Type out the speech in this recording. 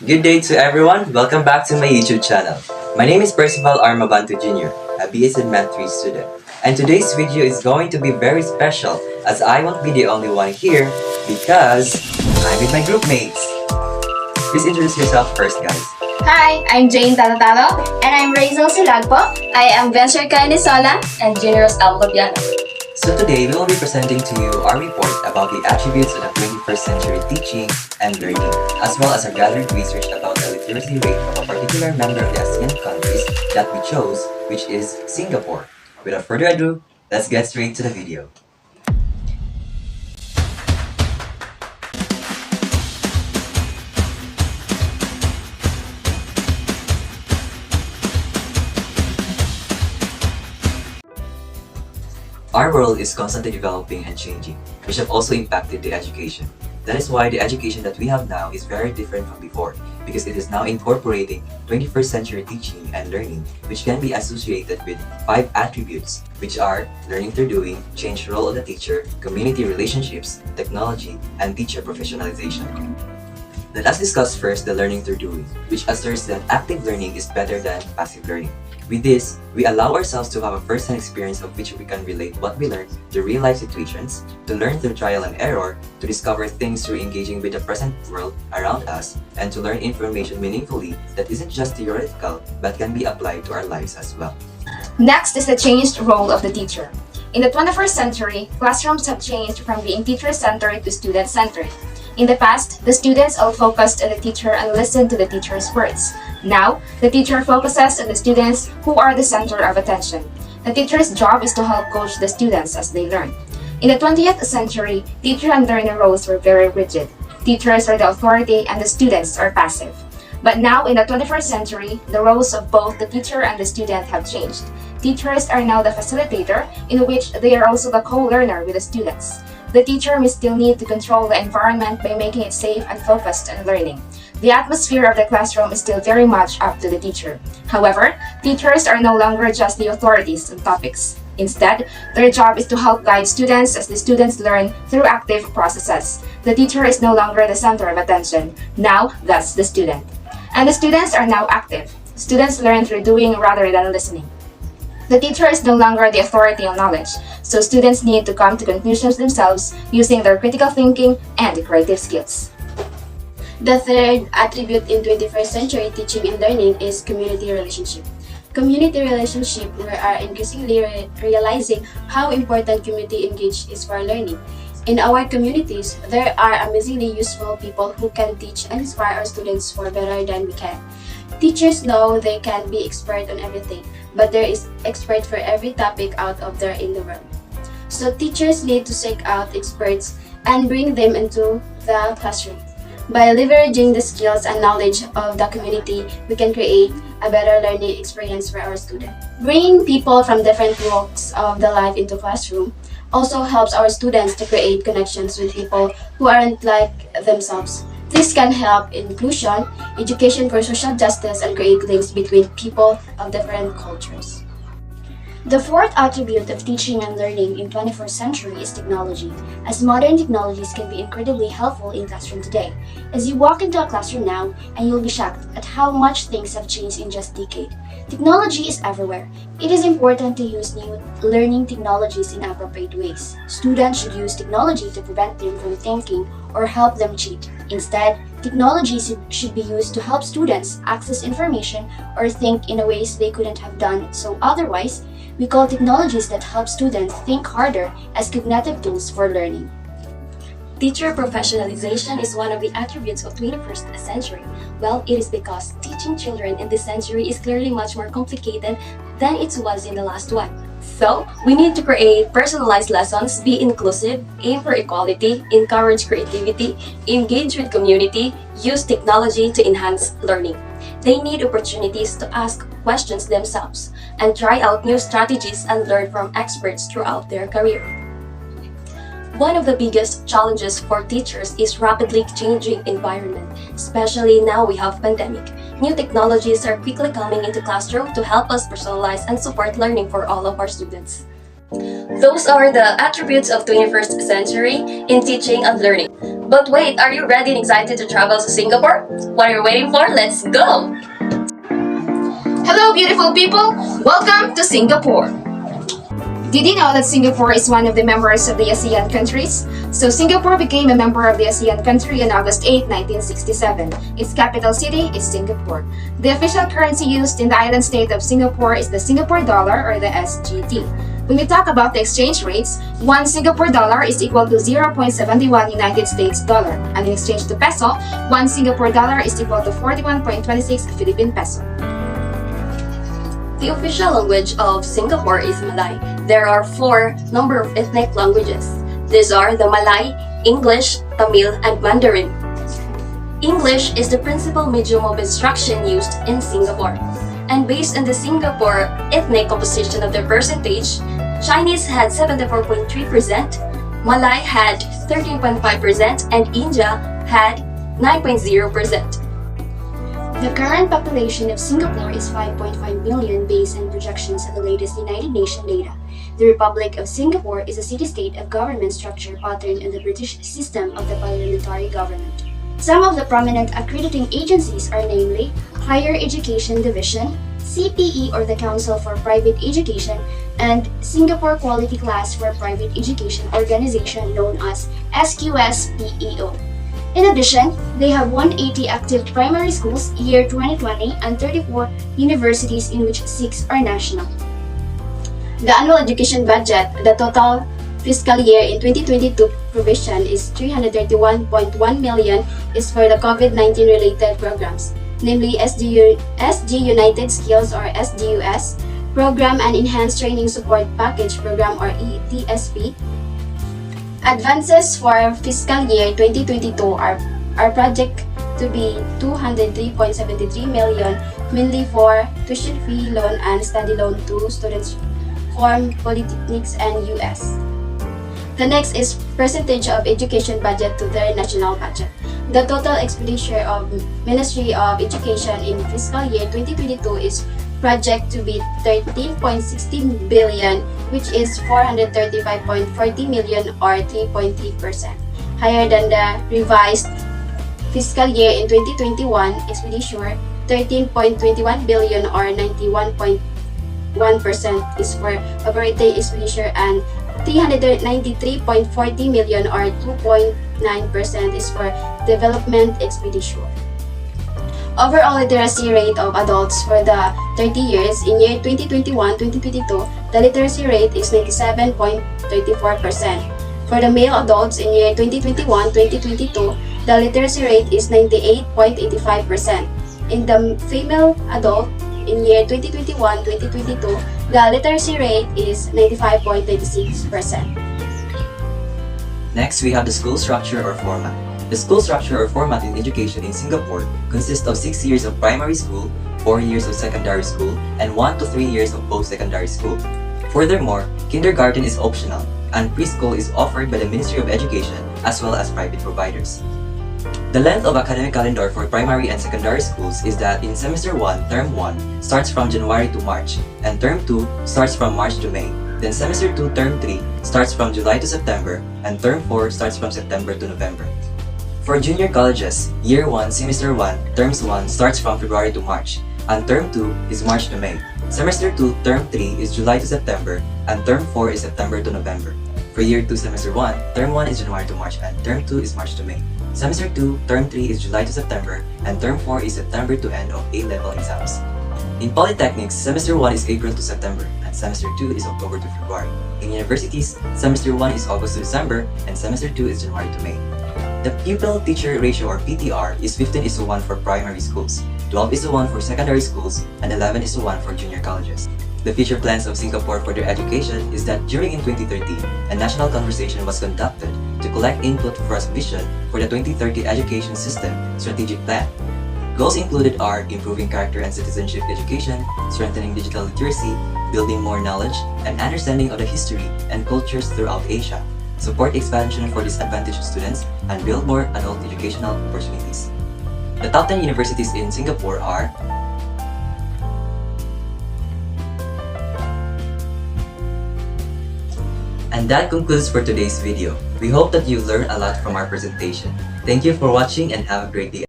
Good day to everyone. Welcome back to my YouTube channel. My name is Percival Mabanto Jr., a BSEd-Math 3 student. And today's video is going to be very special as I won't be the only one here because I'm with my group mates. Please introduce yourself first, guys. Hi, I'm Jane Talotalo. And I'm Rey Zel V. I am Venz, Enesola. And Lobiano. So today, we will be presenting to you our report about the attributes of the 21st century teaching and learning, as well as our gathered research about the literacy rate of a particular member of the ASEAN countries that we chose, which is Singapore. Without further ado, let's get straight to the video. Our world is constantly developing and changing, which have also impacted the education. That is why the education that we have now is very different from before, because it is now incorporating 21st century teaching and learning, which can be associated with 5 attributes, which are learning through doing, change role of the teacher, community relationships, technology, and teacher professionalization. Let us discuss first the learning through doing, which asserts that active learning is better than passive learning. With this, we allow ourselves to have a first-hand experience of which we can relate what we learned to real-life situations, to learn through trial and error, to discover things through engaging with the present world around us, and to learn information meaningfully that isn't just theoretical but can be applied to our lives as well. Next is the changed role of the teacher. In the 21st century, classrooms have changed from being teacher-centered to student-centered. In the past, the students all focused on the teacher and listened to the teacher's words. Now, the teacher focuses on the students who are the center of attention. The teacher's job is to help coach the students as they learn. In the 20th century, teacher and learner roles were very rigid. Teachers are the authority and the students are passive. But now, in the 21st century, the roles of both the teacher and the student have changed. Teachers are now the facilitator, in which they are also the co-learner with the students. The teacher may still need to control the environment by making it safe and focused on learning. The atmosphere of the classroom is still very much up to the teacher. However, teachers are no longer just the authorities on topics. Instead, their job is to help guide students as the students learn through active processes. The teacher is no longer the center of attention. Now, that's the student. And the students are now active. Students learn through doing rather than listening. The teacher is no longer the authority on knowledge, so students need to come to conclusions themselves using their critical thinking and creative skills. The third attribute in 21st century teaching and learning is community relationship. Community relationship we are increasingly realizing how important community engagement is for learning. In our communities, there are amazingly useful people who can teach and inspire our students for better than we can. Teachers know they can be expert on everything, but there is expert for every topic out of there in the world. So teachers need to seek out experts and bring them into the classroom. By leveraging the skills and knowledge of the community, we can create a better learning experience for our students. Bringing people from different walks of the life into classroom also helps our students to create connections with people who aren't like themselves. This can help inclusion, education for social justice, and create links between people of different cultures. The fourth attribute of teaching and learning in 21st century is technology, as modern technologies can be incredibly helpful in classroom today. As you walk into a classroom now, and you'll be shocked at how much things have changed in just a decade. Technology is everywhere. It is important to use new learning technologies in appropriate ways. Students should use technology to prevent them from thinking or help them cheat. Instead, technology should be used to help students access information or think in ways they couldn't have done so otherwise. We call technologies that help students think harder as cognitive tools for learning. Teacher professionalization is one of the attributes of 21st century. Well, it is because teaching children in this century is clearly much more complicated than it was in the last one. So, we need to create personalized lessons, be inclusive, aim for equality, encourage creativity, engage with community, use technology to enhance learning. They need opportunities to ask questions themselves and try out new strategies and learn from experts throughout their career. One of the biggest challenges for teachers is rapidly changing environment, especially now we have pandemic. New technologies are quickly coming into classroom to help us personalize and support learning for all of our students. Those are the attributes of 21st century in teaching and learning. But wait, are you ready and excited to travel to Singapore? What are you waiting for? Let's go! Hello, beautiful people! Welcome to Singapore! Did you know that Singapore is one of the members of the ASEAN countries? So Singapore became a member of the ASEAN country on August 8, 1967. Its capital city is Singapore. The official currency used in the island state of Singapore is the Singapore dollar or the SGD. When we talk about the exchange rates, 1 Singapore dollar is equal to 0.71 United States dollar, and in exchange to peso, 1 Singapore dollar is equal to 41.26 Philippine peso. The official language of Singapore is Malay. There are 4 number of ethnic languages. These are the Malay, English, Tamil, and Mandarin. English is the principal medium of instruction used in Singapore. And based on the Singapore ethnic composition of their percentage, Chinese had 74.3%, Malay had 13.5%, and India had 9.0%. The current population of Singapore is 5.5 million based on projections of the latest United Nations data. The Republic of Singapore is a city-state of government structure patterned on the British system of the parliamentary government. Some of the prominent accrediting agencies are namely Higher Education Division, CPE or the Council for Private Education, and Singapore Quality Class for Private Education organization known as SQSPEO. In addition, they have 180 active primary schools year 2020 and 34 universities in which 6 are national. The annual education budget, the total fiscal year in 2022 provision is 331.1 million is for the COVID-19 related programs, namely SG United Skills or SGUS, Program and Enhanced Training Support Package Program or ETSP. Advances for fiscal year 2022 are projected to be 203.73 million, mainly for tuition fee loan and study loan to students from polytechnics and US. The next is percentage of education budget to their national budget. The total expenditure of Ministry of Education in fiscal year 2022 is projected to be 13.16 billion, which is 435.40 million or 3.3%, higher than the revised fiscal year in 2021 expenditure. 13.21 billion or 91.1% is for operating expenditure and 393.40 million or 2.9% is for development expenditure. Overall literacy rate of adults for the 30 years in year 2021-2022, the literacy rate is 97.34%. For the male adults in year 2021-2022, the literacy rate is 98.85%. In the female adult in year 2021-2022, the literacy rate is 95.96%. Next, we have the school structure or format. The school structure or format in education in Singapore consists of 6 years of primary school, 4 years of secondary school, and 1 to 3 years of post-secondary school. Furthermore, kindergarten is optional, and preschool is offered by the Ministry of Education as well as private providers. The length of academic calendar for primary and secondary schools is that in semester 1, term 1 starts from January to March, and term 2 starts from March to May. Then semester 2, term 3 starts from July to September, and term 4 starts from September to November. For junior colleges, year 1, semester 1, terms 1 starts from February to March, and term 2 is March to May. Semester 2, term 3 is July to September, and term 4 is September to November. For year 2, semester 1, term 1 is January to March, and term 2 is March to May. Semester 2, term 3 is July to September, and term 4 is September to end of A-level exams. In polytechnics, semester 1 is April to September, and semester 2 is October to February. In universities, semester 1 is August to December, and semester 2 is January to May. The pupil-teacher ratio or PTR is 15:1 for primary schools, 12:1 for secondary schools, and 11:1 for junior colleges. The future plans of Singapore for their education is that during in 2030, a national conversation was conducted to collect input for a vision for the 2030 education system strategic plan. Goals included are improving character and citizenship education, strengthening digital literacy, building more knowledge and understanding of the history and cultures throughout Asia, support expansion for disadvantaged students, and build more adult educational opportunities. The top 10 universities in Singapore are And that concludes for today's video. We hope that you learned a lot from our presentation. Thank you for watching and have a great day.